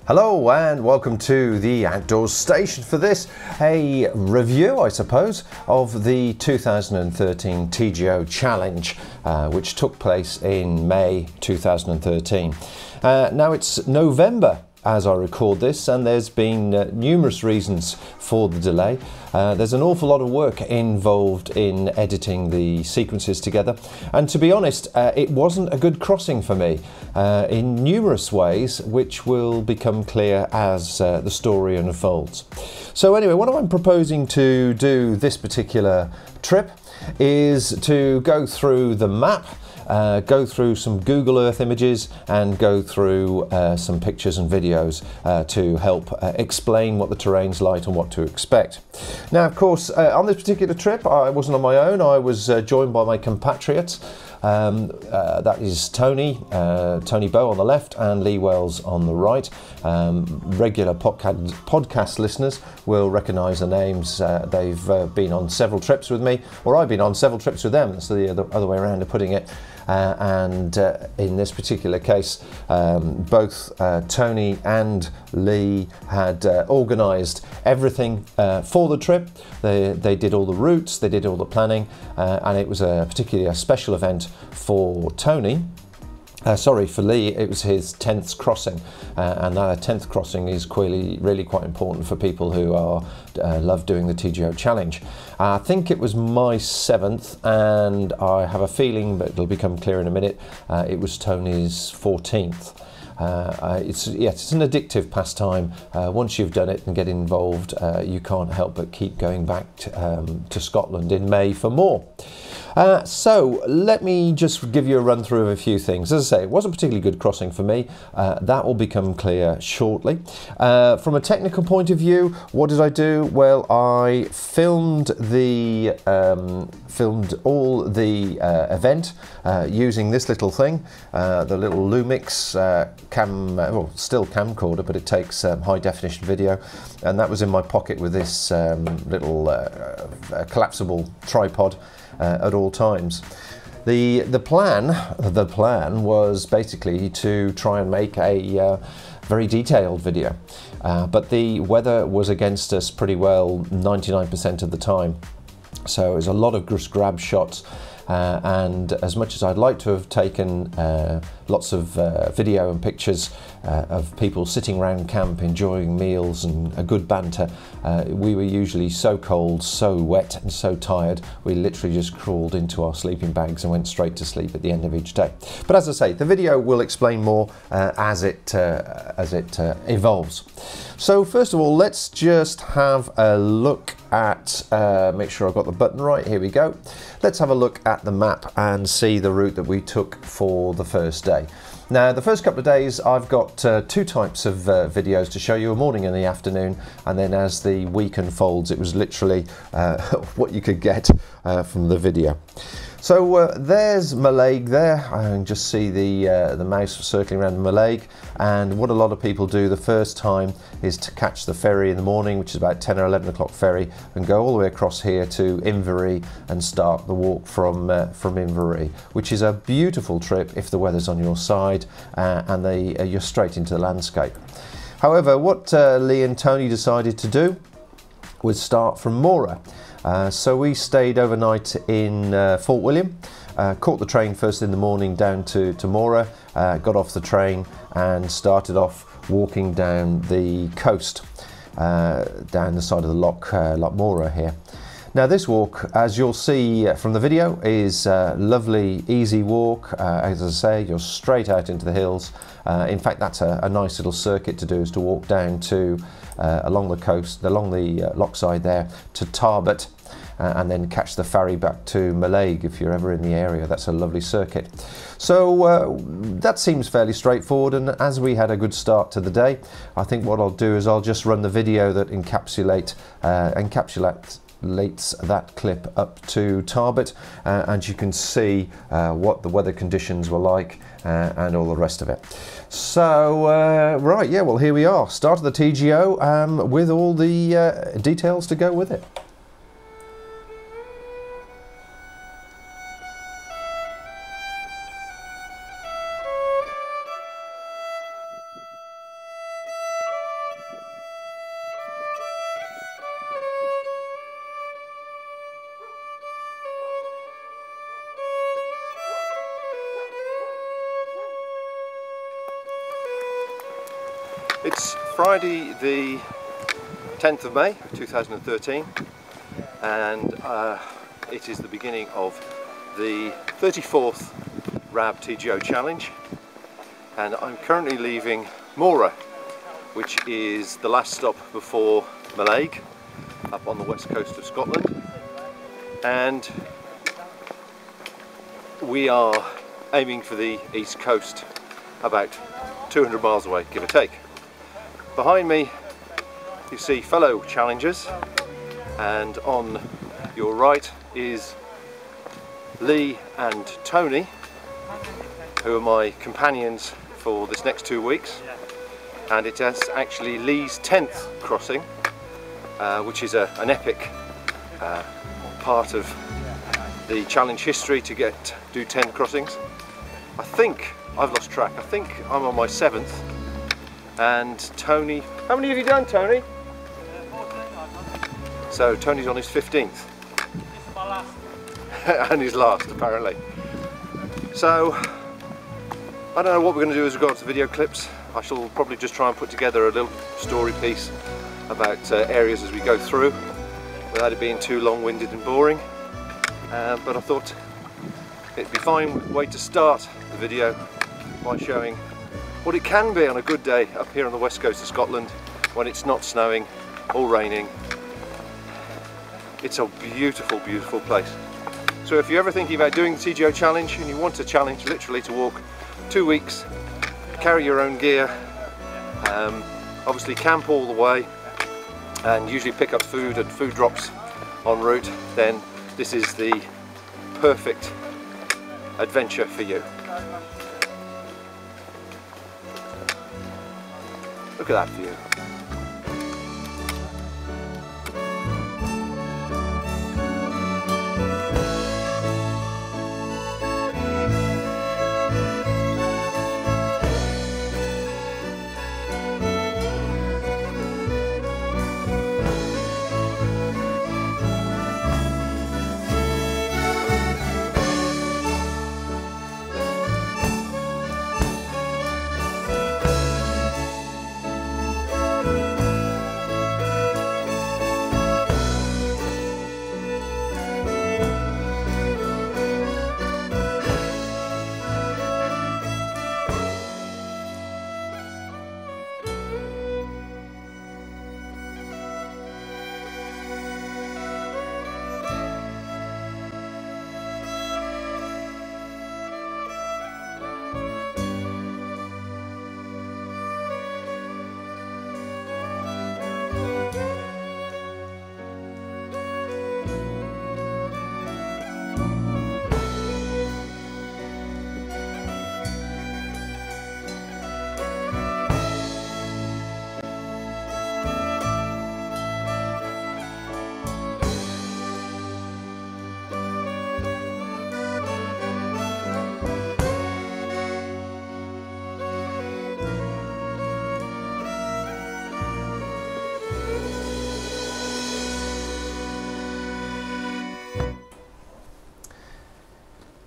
Hello and welcome to the Outdoors Station for this, a review I suppose of the 2013 TGO Challenge which took place in May 2013. Now it's November as I record this, and there's been numerous reasons for the delay. There's an awful lot of work involved in editing the sequences together, and to be honest, it wasn't a good crossing for me in numerous ways, which will become clear as the story unfolds. So anyway, what I'm proposing to do this particular trip is to go through the map, go through some Google Earth images, and go through some pictures and videos to help explain what the terrain's like and what to expect. Now, of course, on this particular trip, I wasn't on my own. I was joined by my compatriots. That is Tony Bow on the left and Lee Wells on the right. Regular podcast listeners will recognise the names. They've been on several trips with me, or I've been on several trips with them. That's the other way around of putting it. And in this particular case, both Tony and Lee had organised everything for the trip. They did all the routes, they did all the planning, and it was particularly a special event for Tony. For Lee, it was his 10th crossing, and that 10th crossing is really quite important for people who love doing the TGO Challenge. I think it was my 7th, and I have a feeling, but it'll become clear in a minute, it was Tony's 14th. It's an addictive pastime. Once you've done it and get involved, you can't help but keep going back to Scotland in May for more. So let me just give you a run through of a few things. As I say, it wasn't a particularly good crossing for me. That will become clear shortly. From a technical point of view, what did I do? Well, I filmed all the event using this little thing, the little Lumix still camcorder, but it takes high definition video, and that was in my pocket with this little collapsible tripod at all times. The plan was basically to try and make a very detailed video, but the weather was against us pretty well 99% of the time. So it was a lot of just grab shots, and as much as I'd like to have taken lots of video and pictures of people sitting around camp enjoying meals and a good banter, we were usually so cold, so wet and so tired, we literally just crawled into our sleeping bags and went straight to sleep at the end of each day. But as I say, the video will explain more as it evolves. So first of all, let's just have a look at, make sure I've got the button right, here we go. Let's have a look at the map and see the route that we took for the first day. Now, the first couple of days I've got two types of videos to show you, a morning and the afternoon, and then as the week unfolds it was literally what you could get from the video. So there's Mallaig there. I can just see the mouse circling around Mallaig, and what a lot of people do the first time is to catch the ferry in the morning, which is about 10 or 11 o'clock ferry, and go all the way across here to Inverary and start the walk from Inverary, which is a beautiful trip if the weather's on your side and you're straight into the landscape. However, what Lee and Tony decided to do was start from Mora. So we stayed overnight in Fort William, caught the train first in the morning down to Mora, got off the train and started off walking down the coast, down the side of the Loch Mora here. Now this walk, as you'll see from the video, is a lovely, easy walk. As I say, you're straight out into the hills. In fact, that's a nice little circuit to do, is to walk down to along the coast, along the loch side there, to Tarbert, and then catch the ferry back to Mallaig if you're ever in the area. That's a lovely circuit. So that seems fairly straightforward, and as we had a good start to the day, I think what I'll do is I'll just run the video that encapsulates that clip up to Tarbert, and you can see what the weather conditions were like and all the rest of it. So right, yeah, well, here we are, start of the TGO with all the details to go with it. It's Friday the 10th of May 2013 and it is the beginning of the 34th Rab TGO challenge, and I'm currently leaving Mora, which is the last stop before Mallaig up on the west coast of Scotland, and we are aiming for the east coast, about 200 miles away, give or take. Behind me you see fellow challengers, and on your right is Lee and Tony, who are my companions for this next 2 weeks, and it is actually Lee's 10th crossing, which is an epic part of the challenge history to do 10 crossings. I think I've lost track. I think I'm on my 7th, and Tony, how many have you done, Tony? 14. So Tony's on his 15th. This is my last. And his last, apparently. So I don't know what we're going to do as regards to video clips. I shall probably just try and put together a little story piece about areas as we go through, without it being too long-winded and boring. But I thought it'd be a fine way to start the video by showing what it can be on a good day up here on the west coast of Scotland when it's not snowing or raining. It's a beautiful, beautiful place. So if you're ever thinking about doing the TGO challenge and you want a challenge literally to walk 2 weeks, carry your own gear, obviously camp all the way, and usually pick up food and food drops en route, then this is the perfect adventure for you. Look at that view.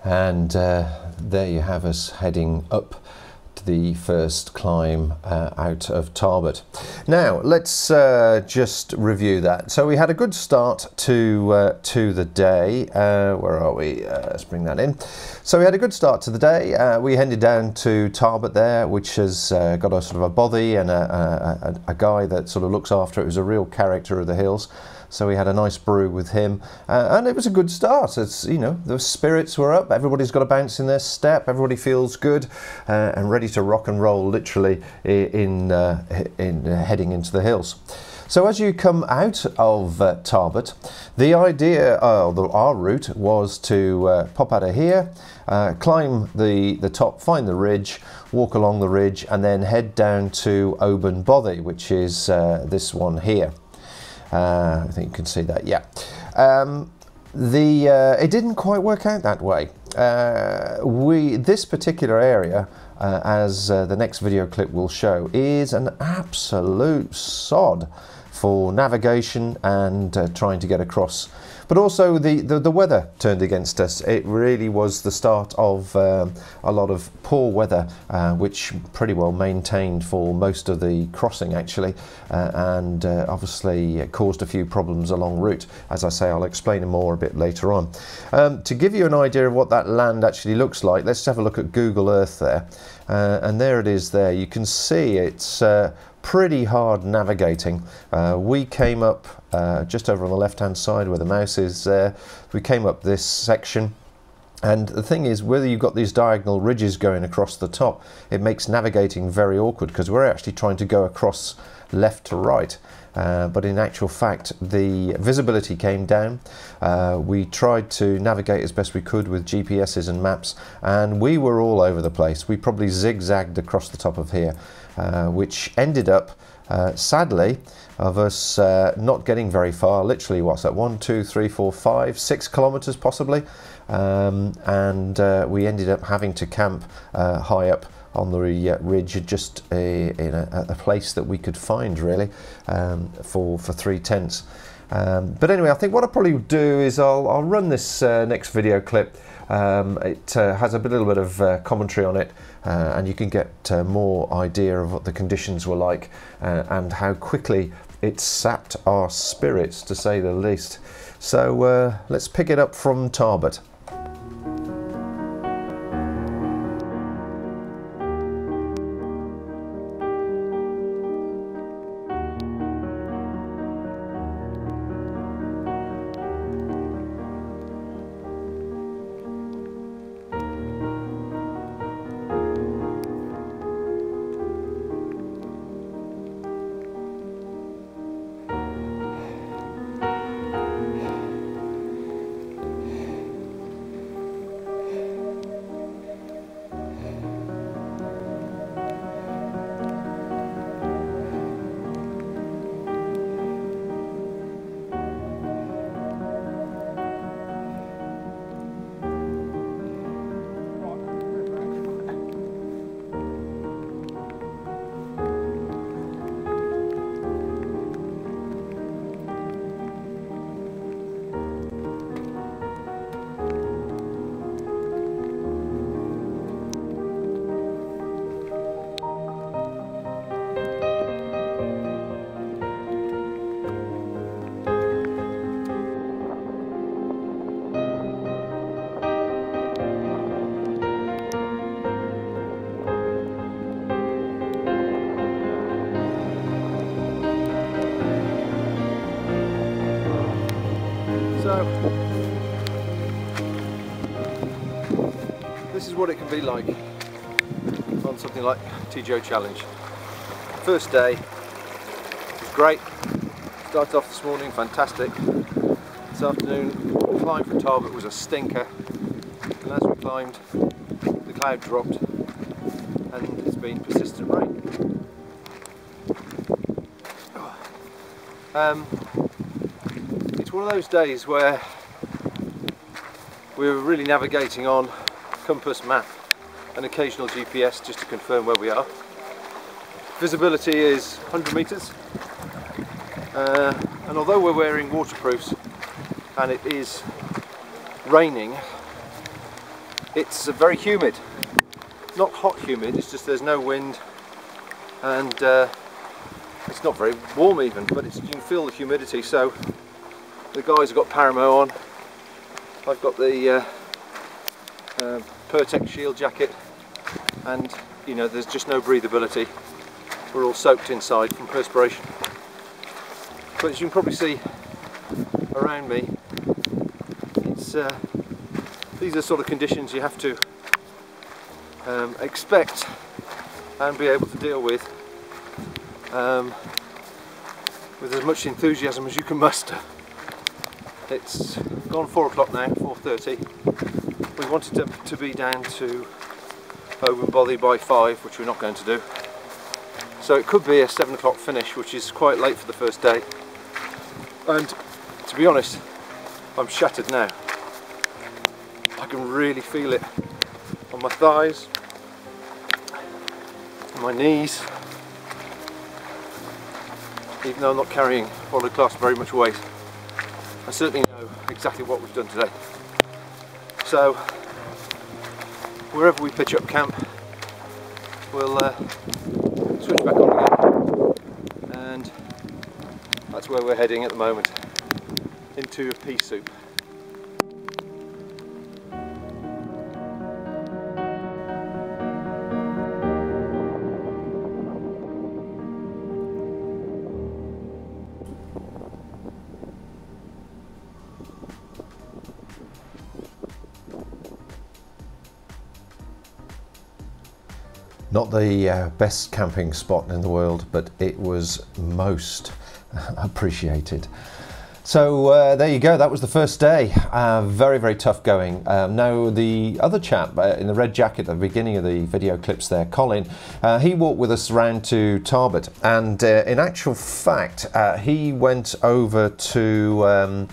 And there you have us heading up to the first climb out of Tarbert. Now let's just review that. So we had a good start to the day. Where are we? Let's bring that in. So we had a good start to the day. We headed down to Tarbert there, which has got a sort of a bothy and a guy that sort of looks after it, who's a real character of the hills. So we had a nice brew with him, and it was a good start. It's, you know, the spirits were up, everybody's got a bounce in their step, everybody feels good and ready to rock and roll, literally, in heading into the hills. So as you come out of Tarbert, the idea, our route was to pop out of here, climb the top, find the ridge, walk along the ridge, and then head down to Oban Bothy, which is this one here. I think you can see that, yeah. It didn't quite work out that way. This particular area, as the next video clip will show, is an absolute sod for navigation and trying to get across But also the weather turned against us. It really was the start of a lot of poor weather, which pretty well maintained for most of the crossing actually, and obviously caused a few problems along route. As I say, I'll explain more a bit later on. To give you an idea of what that land actually looks like, let's have a look at Google Earth there. And there it is there. You can see it's pretty hard navigating. We came up just over on the left hand side where the mouse is there. We came up this section, and the thing is, whether you've got these diagonal ridges going across the top, it makes navigating very awkward because we're actually trying to go across left to right. But in actual fact, the visibility came down. We tried to navigate as best we could with GPSs and maps, and we were all over the place. We probably zigzagged across the top of here, which ended up, sadly, of us not getting very far. Literally, what's that? 1, 2, 3, 4, 5, 6 kilometers possibly, and we ended up having to camp high up on the ridge, just in a place that we could find really, for 3 tents. But anyway, I think what I'll probably do is I'll run this next video clip. It has a little bit of commentary on it, and you can get more idea of what the conditions were like, and how quickly it sapped our spirits, to say the least. So let's pick it up from Tarbert. So this is what it can be like on something like TGO Challenge. First day was great. Started off this morning, fantastic. This afternoon, the climb for Tarbert was a stinker, and as we climbed, the cloud dropped, and it's been persistent rain. It's one of those days where we were really navigating on compass, map and occasional GPS just to confirm where we are. Visibility is 100 metres, and although we're wearing waterproofs and it is raining, it's very humid. Not hot humid, it's just there's no wind, and it's not very warm even, but you can feel the humidity. So the guys have got Paramo on, I've got the Pertex shield jacket, and you know, there's just no breathability. We're all soaked inside from perspiration. But as you can probably see around me, it's these are sort of conditions you have to expect and be able to deal with as much enthusiasm as you can muster. It's gone 4 o'clock now, 4:30. We wanted to be down to Obenbothy by 5, which we're not going to do. So it could be a 7 o'clock finish, which is quite late for the first day. And to be honest, I'm shattered now. I can really feel it on my thighs, on my knees, even though I'm not carrying what I class very much weight. I certainly know exactly what we've done today. So wherever we pitch up camp, we'll switch back on again, and that's where we're heading at the moment, into a pea soup. Not the best camping spot in the world, but it was most appreciated. So there you go, that was the first day. Very, very tough going. Now the other chap in the red jacket at the beginning of the video clips there, Colin, he walked with us round to Tarbert, and in actual fact he went over to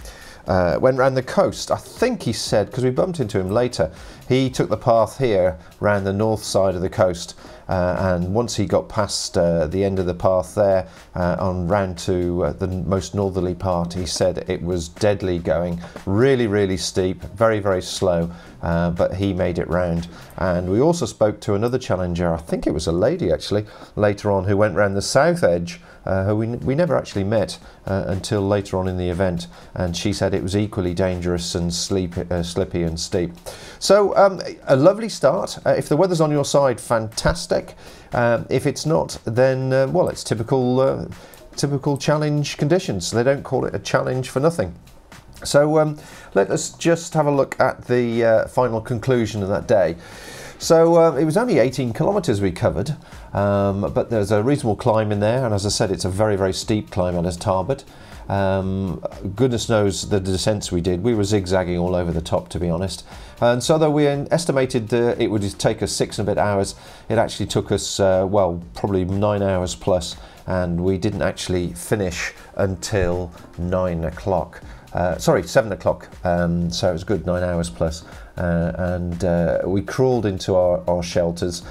went round the coast. I think he said, because we bumped into him later, he took the path here round the north side of the coast, and once he got past the end of the path there on round to the most northerly part, he said it was deadly going, really, really steep, very, very slow, but he made it round. And we also spoke to another challenger, I think it was a lady actually, later on, who went round the south edge, who we never actually met until later on in the event, and she said it was equally dangerous and slippy and steep. So a lovely start. If the weather's on your side, fantastic. If it's not, then well, it's typical challenge conditions. They don't call it a challenge for nothing. So let us just have a look at the final conclusion of that day. So it was only 18 kilometres we covered, but there's a reasonable climb in there, and as I said, it's a very, very steep climb out of Tarbert. Goodness knows the descents we did. We were zigzagging all over the top, to be honest. And so though we estimated it would take us 6 and a bit hours, it actually took us, well, probably 9 hours plus, and we didn't actually finish until 9 o'clock. Sorry, 7 o'clock, so it was good, 9 hours plus. And we crawled into our shelters.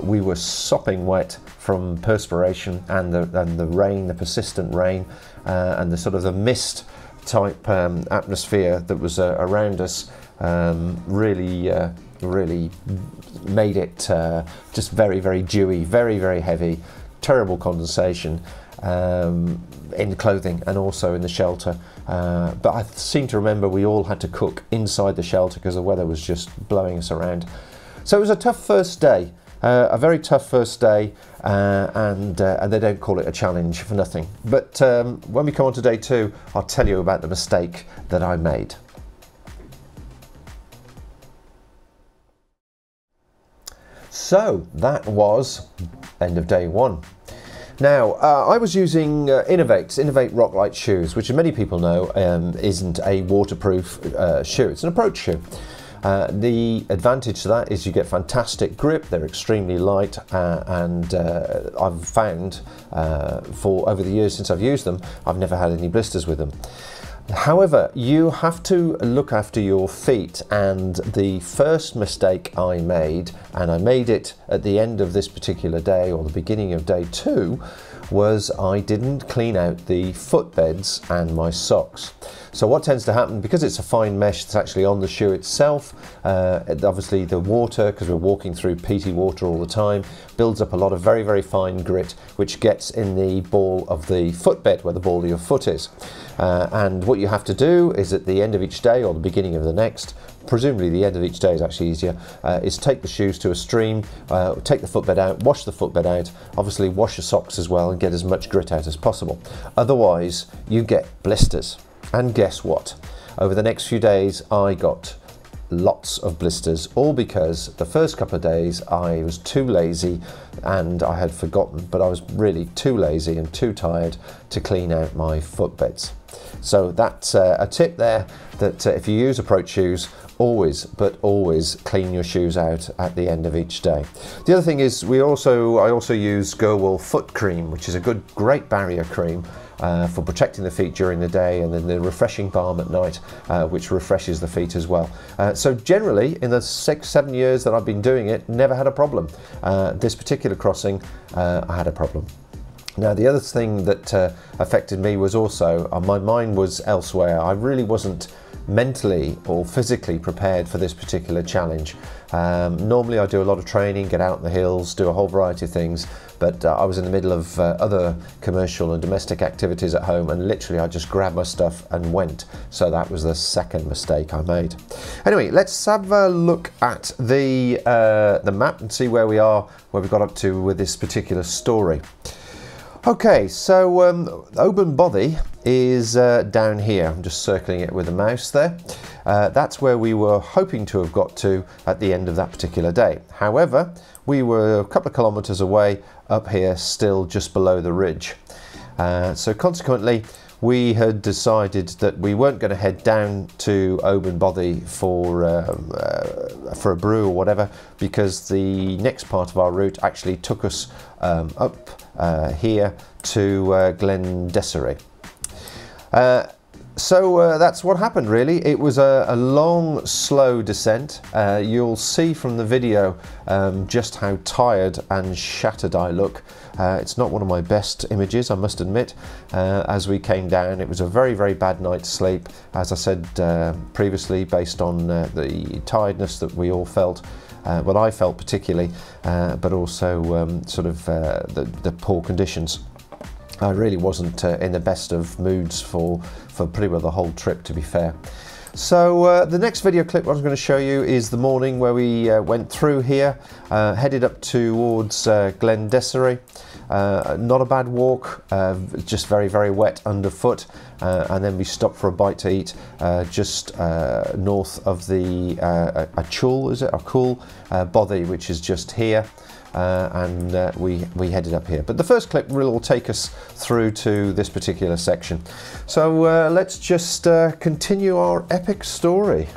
We were sopping wet from perspiration and the rain, the persistent rain, and the sort of the mist type atmosphere that was around us. Really made it just very, very dewy, very, very heavy, terrible condensation in the clothing and also in the shelter. But I seem to remember we all had to cook inside the shelter because the weather was just blowing us around. So it was a tough first day, a very tough first day, and they don't call it a challenge for nothing. But when we come on to day 2, I'll tell you about the mistake that I made. So that was end of day 1. Now, I was using Innovate Rock Light shoes, which as many people know isn't a waterproof shoe, it's an approach shoe. The advantage to that is you get fantastic grip, they're extremely light, and I've found for over the years since I've used them, I've never had any blisters with them. However, you have to look after your feet, and the first mistake I made, and I made it at the end of this particular day or the beginning of day 2, was I didn't clean out the footbeds and my socks. So what tends to happen, because it's a fine mesh that's actually on the shoe itself, obviously the water, because we're walking through peaty water all the time, builds up a lot of very, very fine grit, which gets in the ball of the footbed, where the ball of your foot is. And what you have to do is at the end of each day or the beginning of the next, presumably the end of each day is actually easier, is take the shoes to a stream, take the footbed out, wash the footbed out, obviously wash your socks as well and get as much grit out as possible. Otherwise you get blisters. And guess what? Over the next few days I got lots of blisters, all because the first couple of days I was too lazy and I had forgotten, but I was really too lazy and too tired to clean out my footbeds. So that's a tip there, that if you use approach shoes, always, but always clean your shoes out at the end of each day. The other thing is I also use Gerwool foot cream, which is a great barrier cream for protecting the feet during the day, and then the refreshing balm at night, which refreshes the feet as well. So generally, in the 6-7 years that I've been doing it, never had a problem. This particular crossing, I had a problem. Now, the other thing that affected me was also my mind was elsewhere. I really wasn't mentally or physically prepared for this particular challenge. Normally I do a lot of training, get out in the hills, do a whole variety of things, but I was in the middle of other commercial and domestic activities at home, and literally I just grabbed my stuff and went. So that was the second mistake I made. Anyway, let's have a look at the map and see where we are, where we got up to with this particular story. Okay, so Oban Bothy is down here. I'm just circling it with a mouse there. That's where we were hoping to have got to at the end of that particular day. However, we were a couple of kilometres away up here, still just below the ridge. So consequently, we had decided that we weren't going to head down to Oban Bothy for a brew or whatever, because the next part of our route actually took us up here to Glen Desiree. So that's what happened really. It was a long, slow descent. You'll see from the video just how tired and shattered I look. It's not one of my best images, I must admit. As we came down, it was a very, very bad night's sleep. As I said previously, based on the tiredness that we all felt. Well, I felt particularly, but also sort of the poor conditions. I really wasn't in the best of moods for pretty well the whole trip, to be fair. So the next video clip I was going to show you is the morning where we went through here, headed up towards Glen Desiree. Not a bad walk, just very, very wet underfoot, and then we stopped for a bite to eat just north of the Achul Bothy, which is just here. And we headed up here. But the first clip will take us through to this particular section. So let's just continue our epic story.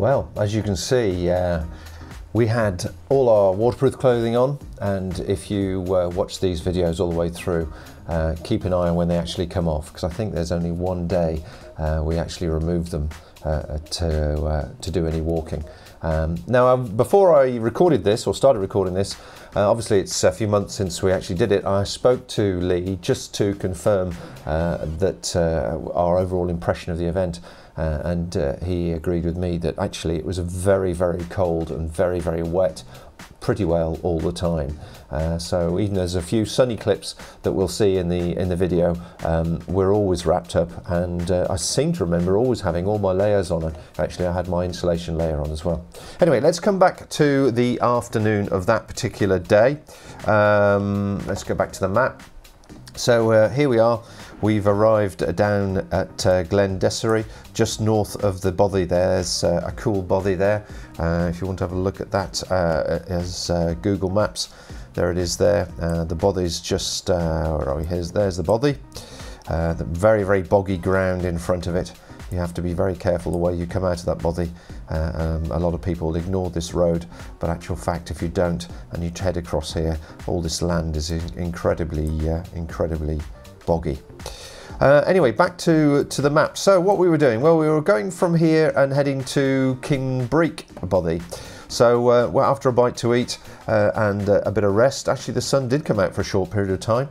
Well, as you can see, we had all our waterproof clothing on, and if you watch these videos all the way through, keep an eye on when they actually come off, because I think there's only one day we actually removed them to do any walking. Now, before I recorded this, or started recording this, obviously it's a few months since we actually did it, I spoke to Lee just to confirm that our overall impression of the event, and he agreed with me that actually it was a very, very cold and very, very wet, pretty well all the time. So even there's a few sunny clips that we'll see in the video, we're always wrapped up, and I seem to remember always having all my layers on. Actually, I had my insulation layer on as well. Anyway, let's come back to the afternoon of that particular day. Let's go back to the map. So here we are. We've arrived down at Glen Desiree, just north of the bothy. There's a cool bothy there. If you want to have a look at that as Google Maps, there it is there. The bothy's just, where are we? There's the bothy. The very, very boggy ground in front of it. You have to be very careful the way you come out of that bothy. A lot of people ignore this road, but actual fact, if you don't and you head across here, all this land is incredibly boggy. Anyway, back to the map. So what we were doing, well, we were going from here and heading to Kinbreek bothy. So well, after a bite to eat and a bit of rest, actually the sun did come out for a short period of time.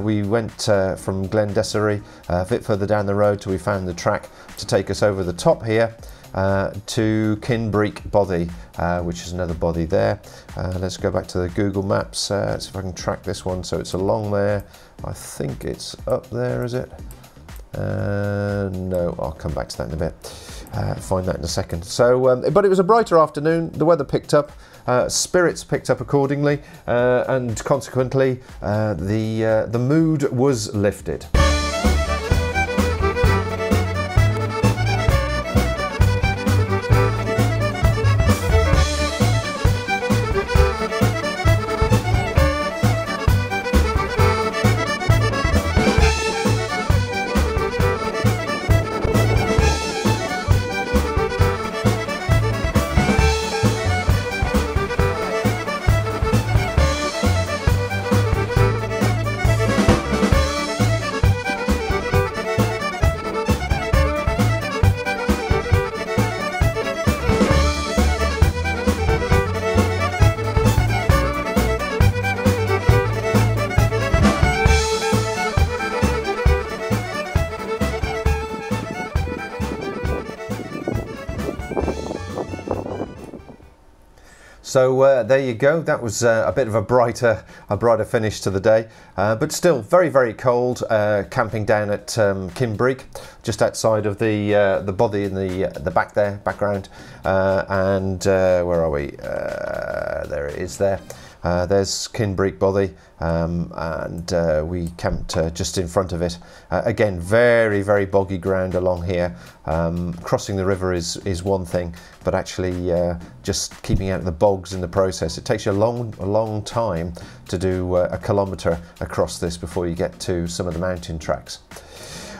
We went from Glen Desiree a bit further down the road till we found the track to take us over the top here to Kinbreek bothy, which is another bothy there. Let's go back to the Google Maps, see if I can track this one. So it's along there. I think it's up there, is it? No, I'll come back to that in a bit. Find that in a second. So, but it was a brighter afternoon. The weather picked up, spirits picked up accordingly, and consequently, the mood was lifted. So there you go. That was a bit of a brighter finish to the day, but still very, very cold. Camping down at Kinbreek, just outside of the bothy in the background, and where are we? There it is. There's Kinbreek bothy, and we camped just in front of it. Again, very, very boggy ground along here. Crossing the river is one thing, but actually just keeping out of the bogs in the process. It takes you a long time to do a kilometre across this before you get to some of the mountain tracks.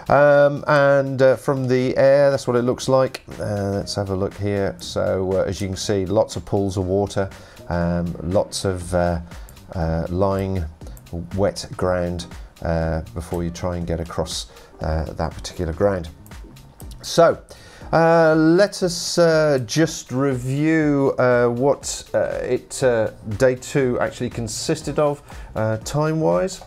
And from the air, that's what it looks like. Let's have a look here. So as you can see, lots of pools of water, lots of lying wet ground before you try and get across that particular ground. So let us just review what day 2 actually consisted of time-wise.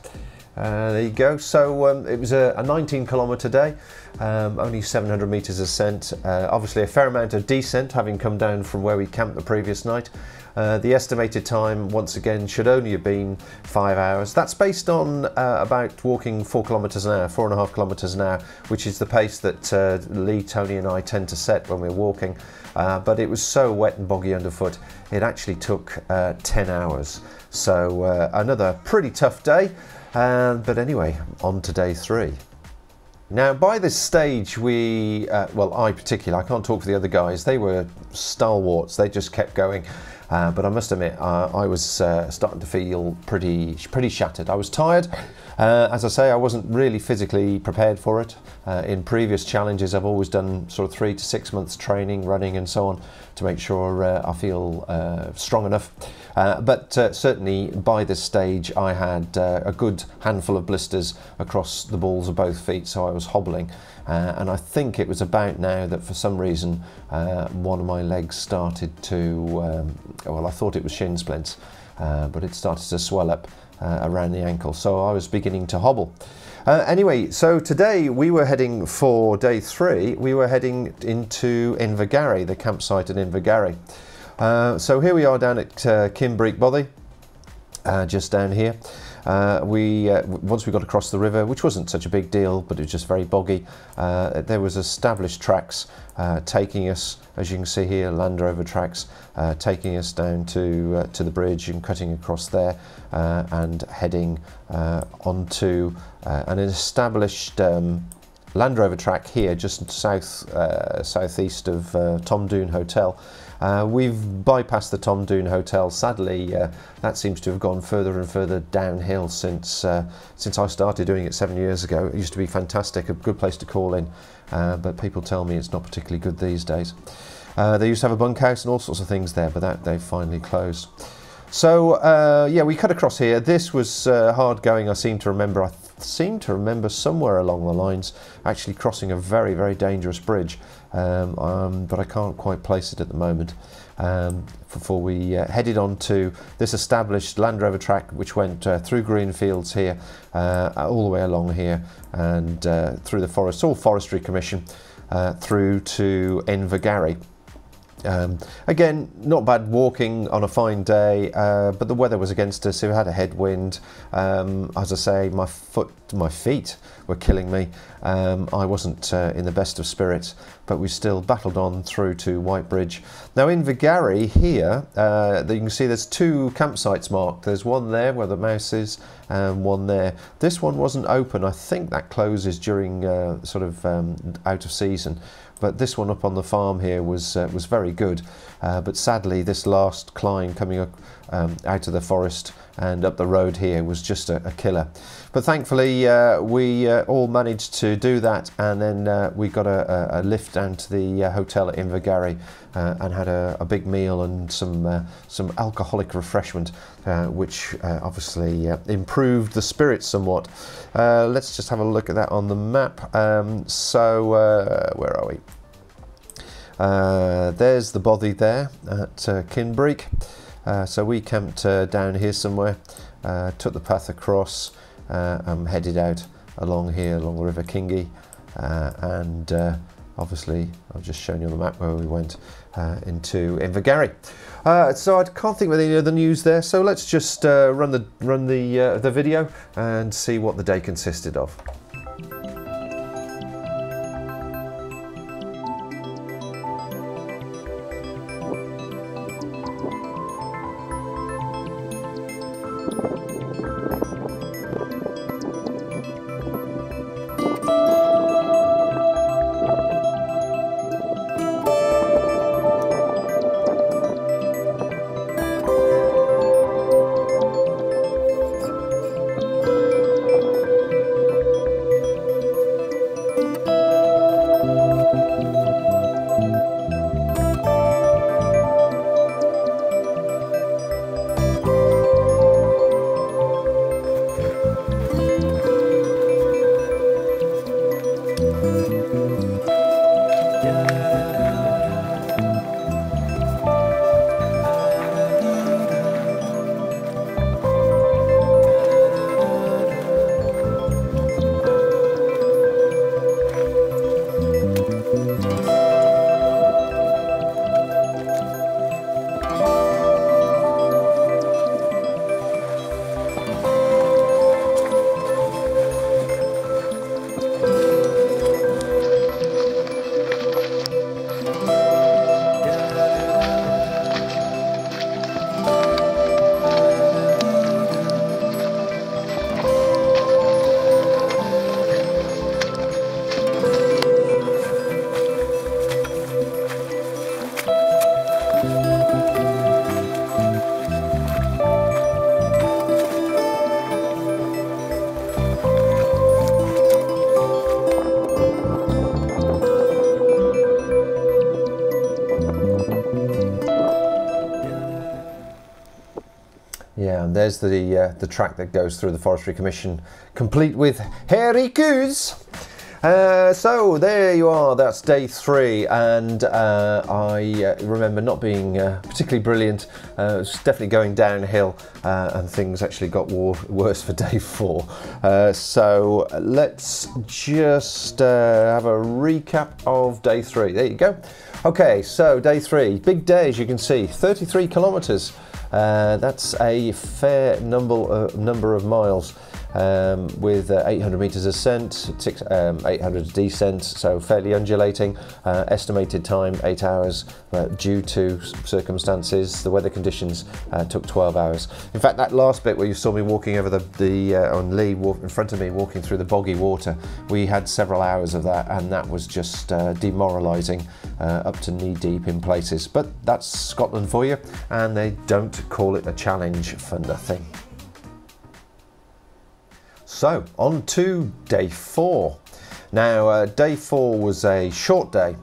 There you go. So it was a 19-kilometre day, only 700 metres ascent. Obviously a fair amount of descent, having come down from where we camped the previous night. The estimated time, once again, should only have been 5 hours. That's based on about walking 4 kilometres an hour, 4.5 kilometres an hour, which is the pace that Lee, Tony and I tend to set when we're walking. But it was so wet and boggy underfoot, it actually took 10 hours. So another pretty tough day. But anyway, on to day 3. Now, by this stage, well, I particularly, I can't talk for the other guys, they were stalwarts, they just kept going. but I must admit I was starting to feel pretty shattered. I was tired. As I say, I wasn't really physically prepared for it. In previous challenges, I've always done sort of 3 to 6 months training, running and so on, to make sure I feel strong enough. But certainly by this stage I had a good handful of blisters across the balls of both feet, so I was hobbling. And I think it was about now that for some reason one of my legs started to, well, I thought it was shin splints, but it started to swell up around the ankle, so I was beginning to hobble. Anyway, so today we were heading for day 3, we were heading into Invergarry, the campsite at Invergarry. So here we are down at Kinbreek Bothy, just down here. Once we got across the river, which wasn't such a big deal, but it was just very boggy, there was established tracks taking us, as you can see here, Land Rover tracks, taking us down to the bridge and cutting across there and heading onto an established Land Rover track here just southeast of Tom Doone Hotel. We've bypassed the Tom Doone Hotel. Sadly, that seems to have gone further and further downhill since I started doing it 7 years ago. It used to be fantastic, a good place to call in, but people tell me it's not particularly good these days. They used to have a bunkhouse and all sorts of things there, but they've finally closed. So yeah, we cut across here. This was hard going. I seem to remember somewhere along the lines actually crossing a very, very dangerous bridge, but I can't quite place it at the moment. Before we headed on to this established Land Rover track, which went through green fields here, all the way along here, and through the forest, all Forestry Commission, through to Invergarry. Again, not bad walking on a fine day, but the weather was against us. We had a headwind. As I say, my feet were killing me. I wasn't in the best of spirits, but we still battled on through to Whitebridge. Now Invergarry here, you can see there's 2 campsites marked. There's one there where the mouse is, and one there. This one wasn't open. I think that closes during sort of out of season. But this one up on the farm here was very good, but sadly this last climb coming up out of the forest and up the road here was just a killer. But thankfully we all managed to do that, and then we got a lift down to the hotel at Invergarry and had a big meal and some alcoholic refreshment, which obviously improved the spirits somewhat. Let's just have a look at that on the map. Where are we? There's the bothy there at Kinbreek. So we camped down here somewhere, took the path across, headed out along here, along the River Kingie, and obviously I've just shown you on the map where we went into Invergarry. So I can't think of any other news there, so let's just run the video and see what the day consisted of. And there's the track that goes through the Forestry Commission, complete with hairy coos. So there you are, that's day 3, and I remember not being particularly brilliant. It was definitely going downhill, and things actually got worse for day 4. So let's just have a recap of day 3. There you go. Okay, so day 3, big day as you can see, 33 kilometres. That's a fair number of miles. With 800 metres ascent, 800 descent, so fairly undulating. Estimated time 8 hours, due to circumstances, the weather conditions took 12 hours. In fact, that last bit where you saw me walking over on Lee in front of me, walking through the boggy water, we had several hours of that, and that was just demoralising, up to knee deep in places. But that's Scotland for you, and they don't call it a challenge for nothing. So, on to day 4. Now, day 4 was a short day.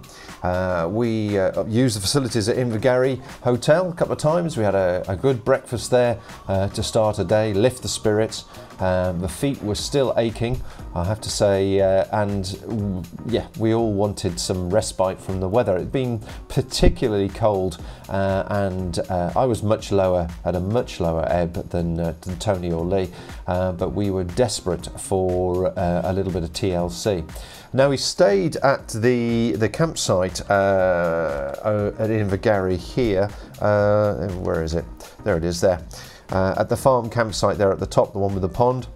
We used the facilities at Invergarry Hotel a couple of times. We had a good breakfast there to start a day, lift the spirits. The feet were still aching, I have to say, and yeah, we all wanted some respite from the weather. It'd been particularly cold, and I was much lower, at a much lower ebb than Tony or Lee, but we were desperate for a little bit of TLC. Now, we stayed at the campsite at Invergarry here. Where is it? There it is there. At the farm campsite there at the top, the one with the pond,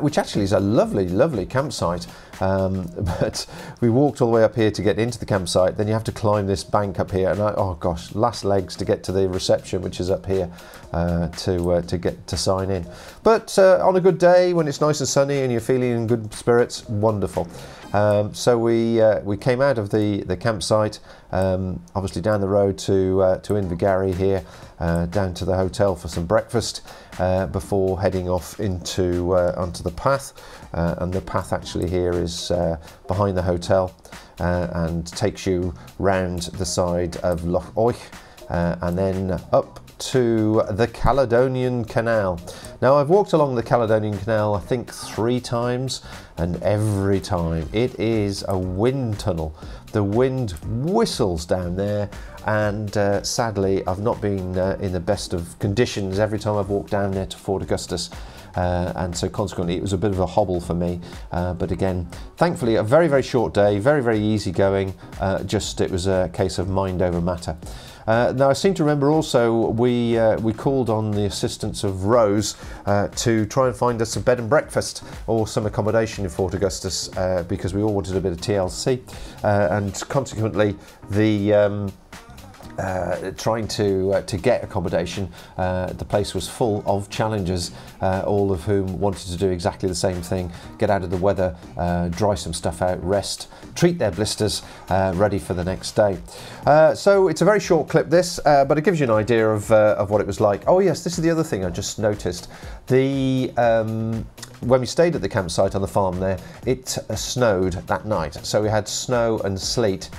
which actually is a lovely, lovely campsite. But we walked all the way up here to get into the campsite. Then you have to climb this bank up here, and oh gosh, last legs to get to the reception, which is up here, to get to sign in. But on a good day, when it's nice and sunny and you're feeling in good spirits, wonderful. So we came out of the campsite, obviously down the road to Invergarry here, down to the hotel for some breakfast, before heading off onto the path. And the path actually here is behind the hotel, and takes you round the side of Loch Oich, and then up to the Caledonian Canal. Now, I've walked along the Caledonian Canal I think 3 times, and every time it is a wind tunnel. The wind whistles down there, and sadly I've not been in the best of conditions every time I've walked down there to Fort Augustus. And so consequently it was a bit of a hobble for me, but again, thankfully a very, very short day, very, very easy going. Just it was a case of mind over matter. Now, I seem to remember also we called on the assistance of Rose to try and find us a bed and breakfast or some accommodation in Fort Augustus, because we all wanted a bit of TLC, and consequently the trying to get accommodation, the place was full of challengers, all of whom wanted to do exactly the same thing: get out of the weather, dry some stuff out, rest, treat their blisters, ready for the next day. So it's a very short clip, this, but it gives you an idea of what it was like. Oh yes, this is the other thing I just noticed. When we stayed at the campsite on the farm there, it snowed that night, so we had snow and sleet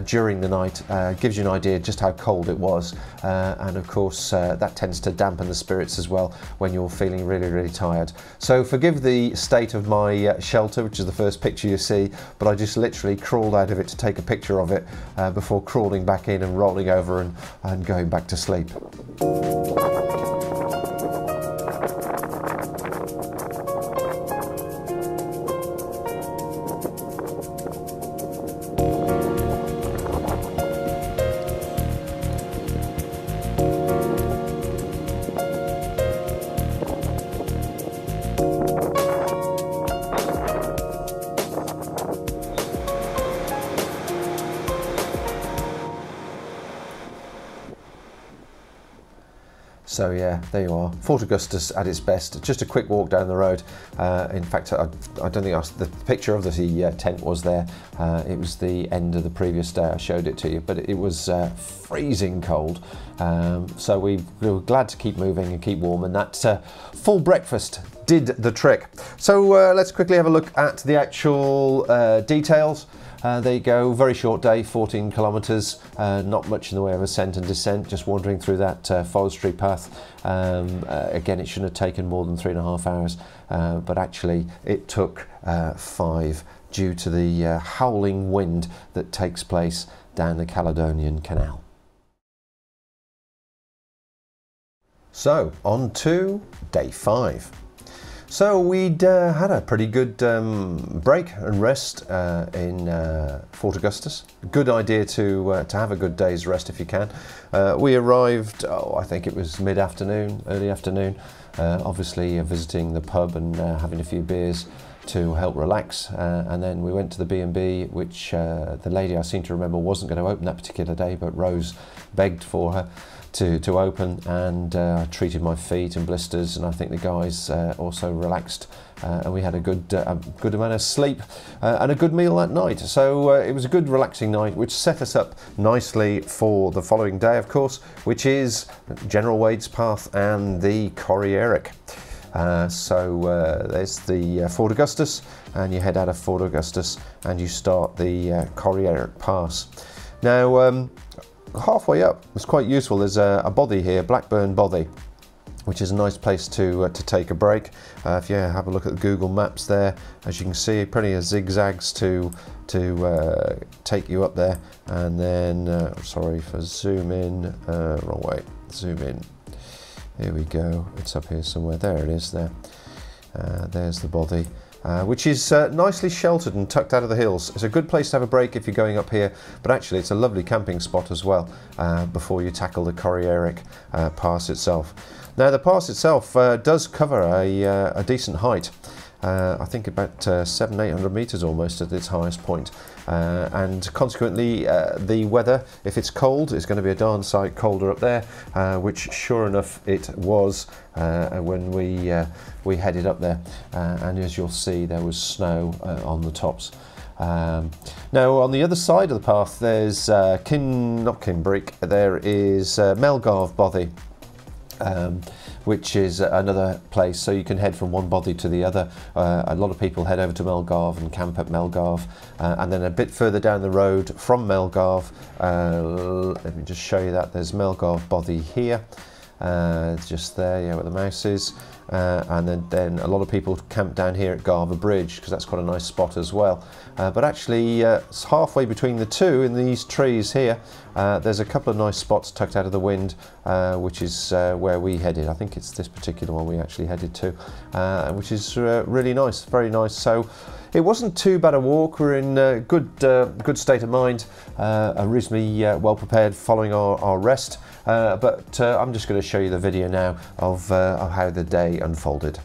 during the night. Gives you an idea just how cold it was, and of course that tends to dampen the spirits as well when you're feeling really, really tired. So forgive the state of my shelter, which is the first picture you see, but I just literally crawled out of it to take a picture of it before crawling back in and rolling over and going back to sleep. So yeah, there you are, Fort Augustus at its best. Just a quick walk down the road. In fact, I don't think the picture of the tent was there. It was the end of the previous day I showed it to you, but it was freezing cold. So we were glad to keep moving and keep warm, and that full breakfast did the trick. So let's quickly have a look at the actual details. there you go, very short day, 14 kilometres, not much in the way of ascent and descent, just wandering through that forestry path. Again, it shouldn't have taken more than 3.5 hours, but actually it took 5 due to the howling wind that takes place down the Caledonian Canal. So, on to day 5. So we'd had a pretty good break and rest in Fort Augustus. Good idea to have a good day's rest if you can. We arrived, I think it was mid-afternoon, early afternoon, obviously visiting the pub and having a few beers to help relax, and then we went to the B&B, which the lady I seem to remember wasn't going to open that particular day, but Rose begged for her to open, and I treated my feet and blisters, and I think the guys also relaxed, and we had a good amount of sleep and a good meal that night. So it was a good relaxing night, which set us up nicely for the following day, of course, which is General Wade's Path and the Corrieyairack. So there's the Fort Augustus, and you head out of Fort Augustus and you start the Corrieyairack Pass. Now, halfway up, it's quite useful. There's a bothy here, Blackburn Bothy, which is a nice place to take a break. If you have a look at the Google Maps there, as you can see, plenty of zigzags to take you up there. And then, sorry for zoom in, wrong way, zoom in. Here we go, it's up here somewhere, there it is there. There's the bothy, which is nicely sheltered and tucked out of the hills. It's a good place to have a break if you're going up here, but actually it's a lovely camping spot as well before you tackle the Corrieyairack Pass itself. Now the pass itself does cover a decent height. I think about 700-800 metres almost at its highest point, and consequently the weather, if it's cold, is going to be a darn sight colder up there, which sure enough it was when we headed up there, and as you'll see there was snow on the tops. Now on the other side of the path there's not Kinbreak, there is Melgarve Bothy, which is another place, so you can head from one bothy to the other. A lot of people head over to Melgarve and camp at Melgarve, and then a bit further down the road from Melgarve, let me just show you that, there's Melgarve Bothy here, just there, yeah, where the mouse is. And then a lot of people camp down here at Garver Bridge because that's quite a nice spot as well. But actually it's halfway between the two in these trees here. There's a couple of nice spots tucked out of the wind, which is where we headed. I think it's this particular one we actually headed to, which is really nice, very nice. So it wasn't too bad a walk. We're in good state of mind, reasonably well prepared following our rest. But I'm just going to show you the video now of how the day unfolded.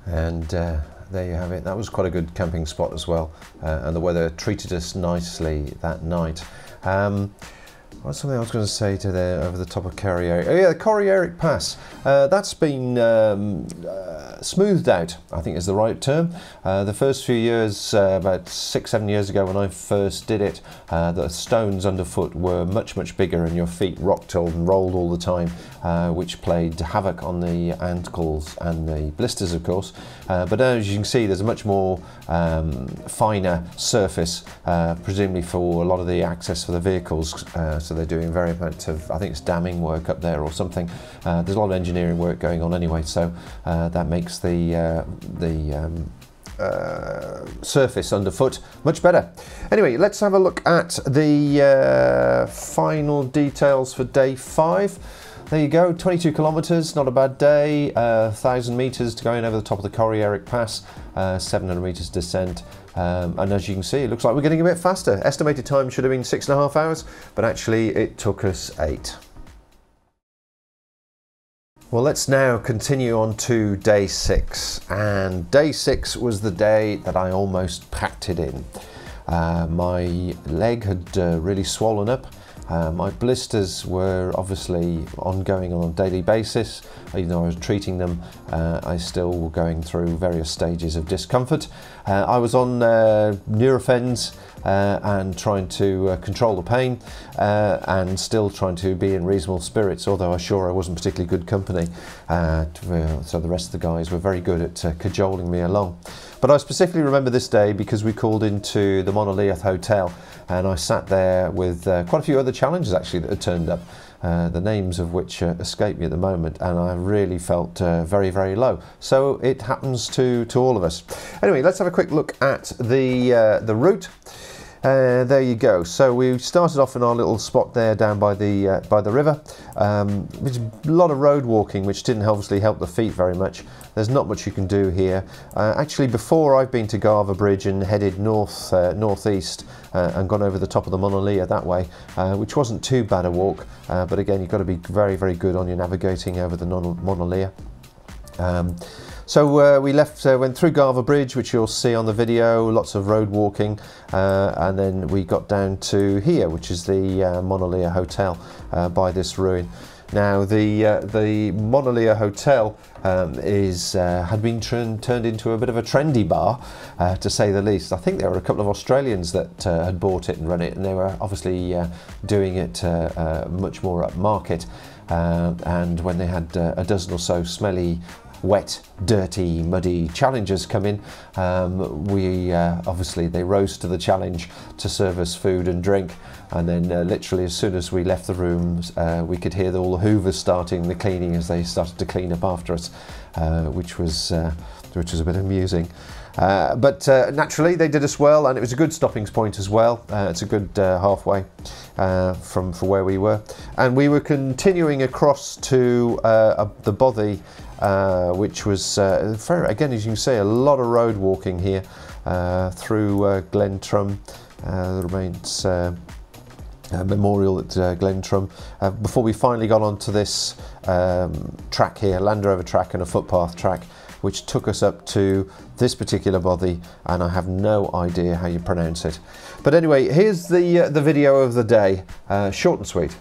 And there you have it. That was quite a good camping spot as well, and the weather treated us nicely that night. What's something I was going to say to there over the top of Corrieyairack? Oh yeah, the Corrieyairack Pass. That's been smoothed out, I think is the right term. The first few years, about 6-7 years ago when I first did it, the stones underfoot were much bigger and your feet rocked and rolled all the time, which played havoc on the ankles and the blisters, of course. But as you can see, there's a much more finer surface, presumably for a lot of the access for the vehicles. So they're doing very much of, I think it's damming work up there or something. There's a lot of engineering work going on anyway, so that makes the surface underfoot much better. Anyway, let's have a look at the final details for day 5. There you go, 22 kilometres, not a bad day, 1,000 metres to going over the top of the Corrieyairack Pass, 700 metres descent. And as you can see, it looks like we're getting a bit faster. Estimated time should have been 6.5 hours, but actually it took us 8. Well, let's now continue on to day 6. And day 6 was the day that I almost packed it in. My leg had really swollen up. My blisters were obviously ongoing on a daily basis. Even though I was treating them, I still were going through various stages of discomfort. I was on Nurophens and trying to control the pain, and still trying to be in reasonable spirits, although I'm sure I wasn't particularly good company. So the rest of the guys were very good at cajoling me along. But I specifically remember this day because we called into the Monolith Hotel, and I sat there with quite a few other challenges actually that had turned up, the names of which escape me at the moment, and I really felt very low. So it happens to all of us. Anyway, let's have a quick look at the route. There you go. So we started off in our little spot there down by the river. There's a lot of road walking, which didn't obviously help the feet very much. There's not much you can do here. Actually, before I've been to Garver Bridge and headed northeast and gone over the top of the Monolith that way, which wasn't too bad a walk. But again, you've got to be very good on your navigating over the Monolith. So we went through Garver Bridge, which you'll see on the video, lots of road walking, and then we got down to here, which is the Monolith Hotel by this ruin. Now the Monolith Hotel had been turned into a bit of a trendy bar, to say the least. I think there were a couple of Australians that had bought it and run it, and they were obviously doing it much more upmarket. And when they had a dozen or so smelly, wet, dirty, muddy challengers come in, obviously they rose to the challenge to serve us food and drink, and then literally as soon as we left the rooms, we could hear all the hoovers starting the cleaning as they started to clean up after us, which was a bit amusing. But naturally they did us well, and it was a good stopping point as well. It's a good halfway from where we were, and we were continuing across to the Bothy, which was again, as you can see, a lot of road walking here through Glentrum. The remains memorial at Glentrum, before we finally got onto this track here, Land Rover track and a footpath track, which took us up to this particular Bothy, and I have no idea how you pronounce it. But anyway, here's the video of the day, short and sweet.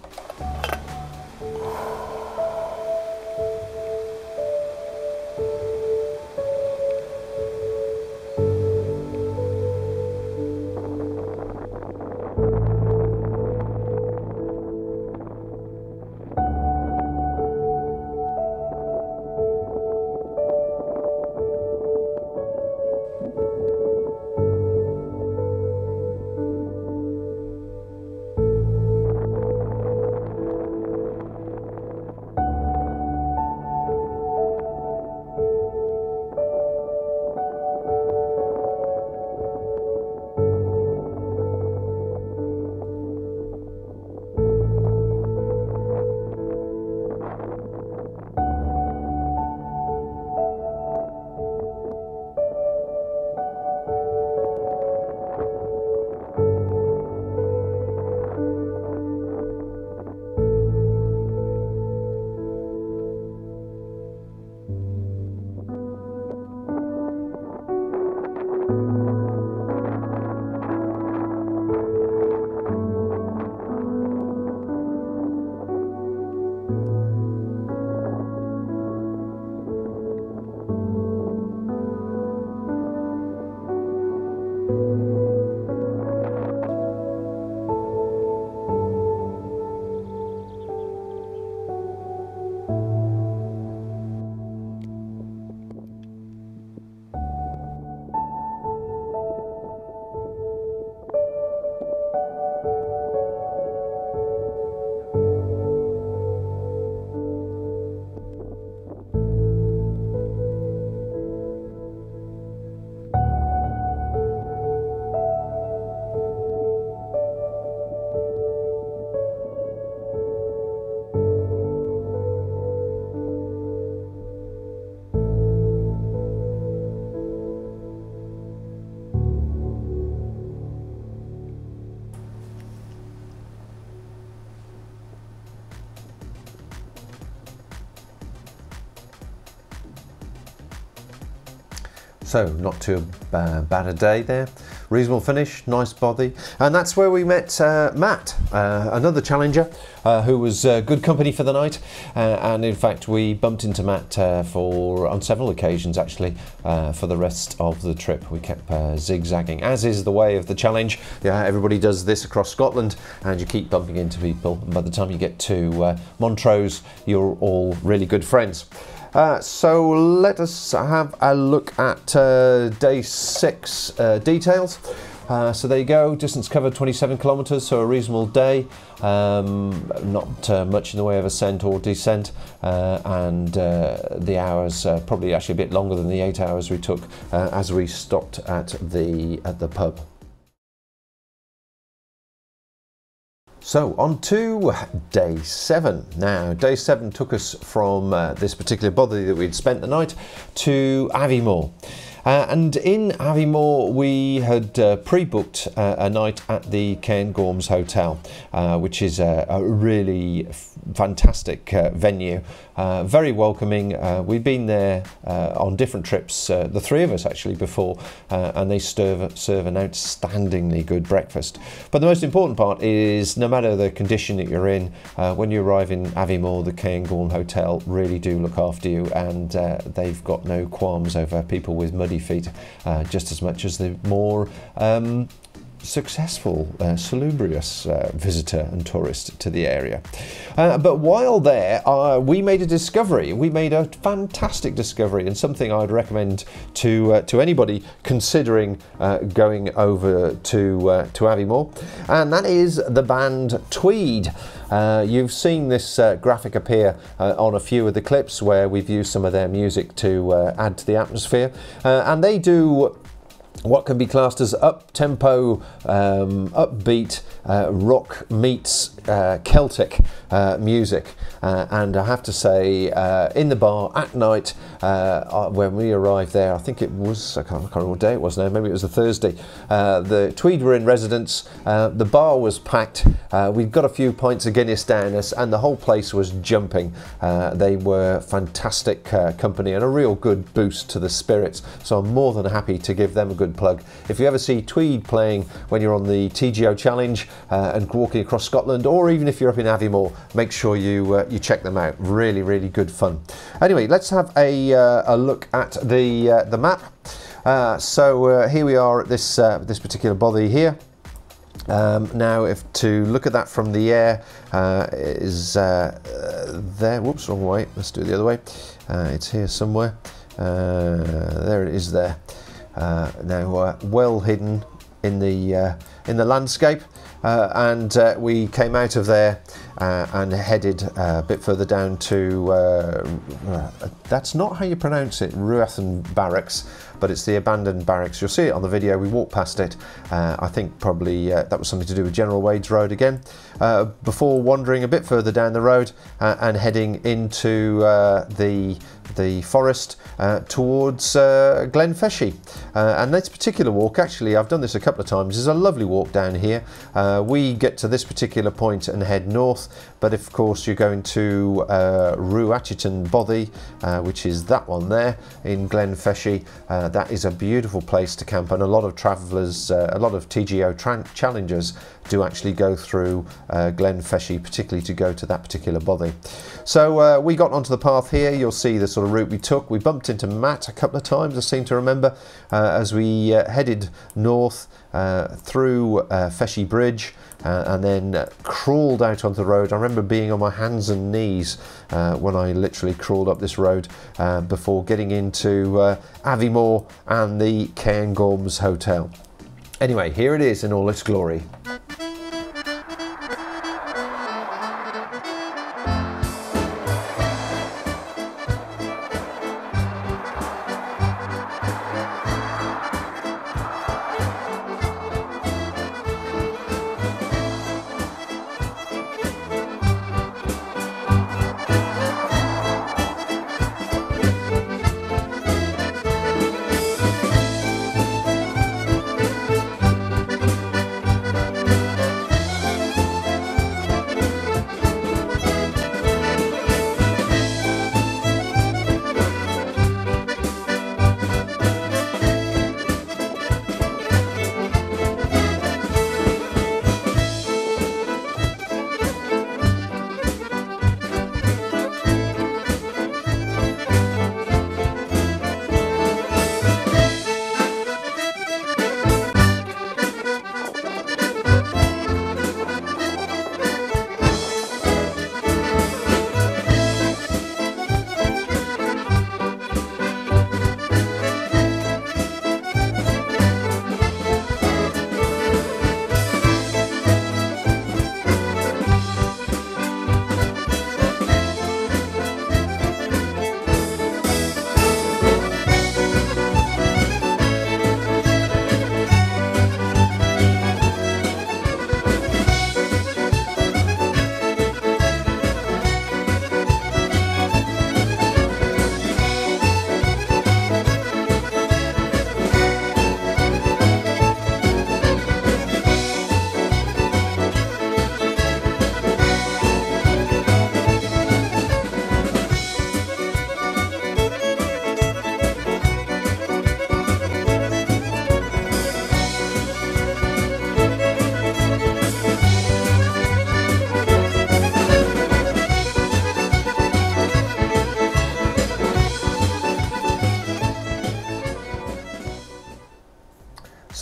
So not too bad a day there. Reasonable finish, nice body. And that's where we met Matt, another challenger who was good company for the night. And in fact, we bumped into Matt on several occasions actually for the rest of the trip. We kept zigzagging, as is the way of the challenge. Yeah, everybody does this across Scotland and you keep bumping into people. And by the time you get to Montrose, you're all really good friends. So let us have a look at day 6 details. So there you go, distance covered 27 kilometres, so a reasonable day. Not much in the way of ascent or descent, and the hours probably actually a bit longer than the 8 hours we took as we stopped at the pub. So on to day 7. Now day 7 took us from this particular bothy that we'd spent the night to Aviemore. And in Aviemore we had pre-booked a night at the Cairngorms Hotel, which is a really fantastic venue, very welcoming. We've been there on different trips, the 3 of us actually before, and they serve an outstandingly good breakfast. But the most important part is no matter the condition that you're in, when you arrive in Aviemore, the Cairngorm Hotel really do look after you, and they've got no qualms over people with muddy feet, just as much as the more successful, salubrious visitor and tourist to the area. But while there, we made a discovery. We made a fantastic discovery, and something I'd recommend to anybody considering going over to Aviemore, and that is the band Tweed. You've seen this graphic appear on a few of the clips where we've used some of their music to add to the atmosphere, and they do what can be classed as up-tempo, upbeat rock meets Celtic music. And I have to say, in the bar at night, when we arrived there, I think it was, I can't remember what day it was now, maybe it was a Thursday, the Tweed were in residence, the bar was packed, we'd got a few pints of Guinness down us, and the whole place was jumping. They were fantastic company and a real good boost to the spirits, so I'm more than happy to give them a good plug. If you ever see Tweed playing when you're on the TGO challenge and walking across Scotland, or even if you're up in Aviemore, make sure you check them out. Really, really good fun. Anyway, let's have a look at the map. So here we are at this particular bothy here. Now, if to look at that from the air is there. Whoops, wrong way. Let's do it the other way. It's here somewhere. There it is there. Now well hidden in the landscape, and we came out of there and headed a bit further down to that's not how you pronounce it, Ruathan Barracks, but it's the abandoned barracks. You'll see it on the video. We walked past it. I think probably that was something to do with General Wade's Road again, before wandering a bit further down the road and heading into the forest towards Glenfeshie. And this particular walk, actually I've done this a couple of times, is a lovely walk down here. We get to this particular point and head north, but of course you're going to Ruathan Bothy, which is that one there in Glenfeshie. That is a beautiful place to camp, and a lot of travellers, a lot of TGO challengers do actually go through Glenfeshie, particularly to go to that particular bothy. So we got onto the path here. You'll see the sort of route we took. We bumped into Matt a couple of times, I seem to remember, as we headed north through Feshie Bridge, and then crawled out onto the road. I remember being on my hands and knees when I literally crawled up this road before getting into Aviemore and the Cairngorms Hotel. Anyway, here it is in all its glory.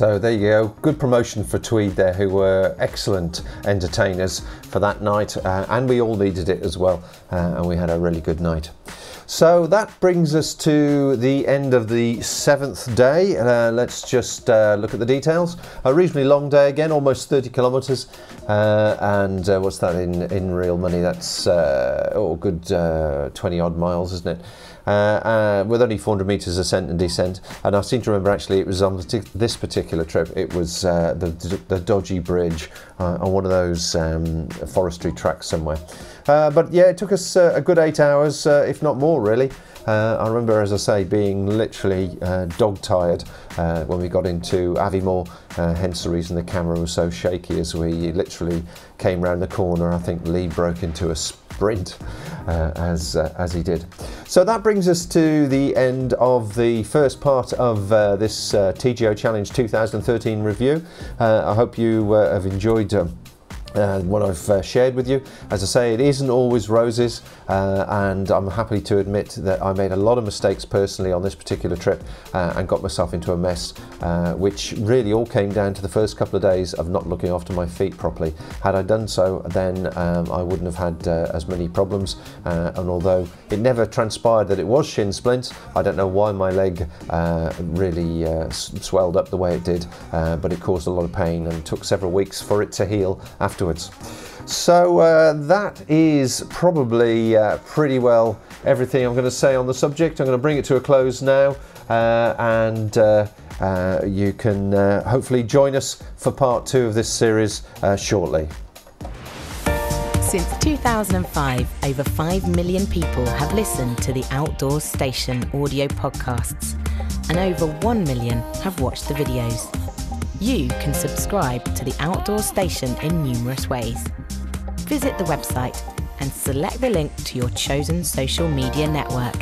So there you go, good promotion for Tweed there, who were excellent entertainers for that night, and we all needed it as well, and we had a really good night. So that brings us to the end of the 7th day. Let's just look at the details. A reasonably long day again, almost 30 kilometres, and what's that in real money? That's good 20 odd miles, isn't it? With only 400 metres ascent and descent, and I seem to remember actually it was on this particular trip, it was the dodgy bridge on one of those forestry tracks somewhere. But yeah, it took us a good 8 hours, if not more really. I remember, as I say, being literally dog-tired when we got into Aviemore, hence the reason the camera was so shaky as we literally came round the corner. I think Lee broke into a sprint as he did. So that brings us to the end of the first part of this TGO Challenge 2013 review. I hope you have enjoyed what I've shared with you. As I say, it isn't always roses, and I'm happy to admit that I made a lot of mistakes personally on this particular trip and got myself into a mess, which really all came down to the first couple of days of not looking after my feet properly. Had I done so, then I wouldn't have had as many problems, and although it never transpired that it was shin splints, I don't know why my leg really swelled up the way it did, but it caused a lot of pain and took several weeks for it to heal afterwards. So that is probably pretty well everything I'm going to say on the subject. I'm going to bring it to a close now, and you can hopefully join us for part 2 of this series shortly. Since 2005, over 5 million people have listened to the Outdoors Station audio podcasts, and over 1 million have watched the videos. You can subscribe to the Outdoors Station in numerous ways. Visit the website and select the link to your chosen social media network.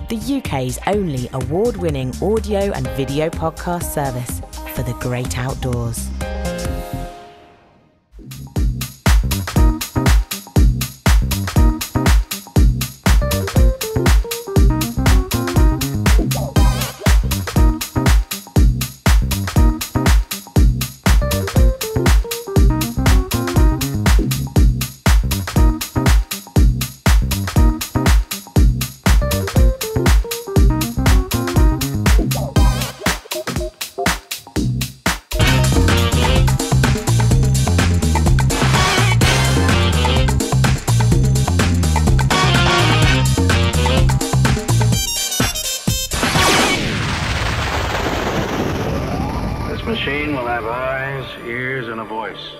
The UK's only award-winning audio and video podcast service for the great outdoors. Machine will have eyes, ears, and a voice.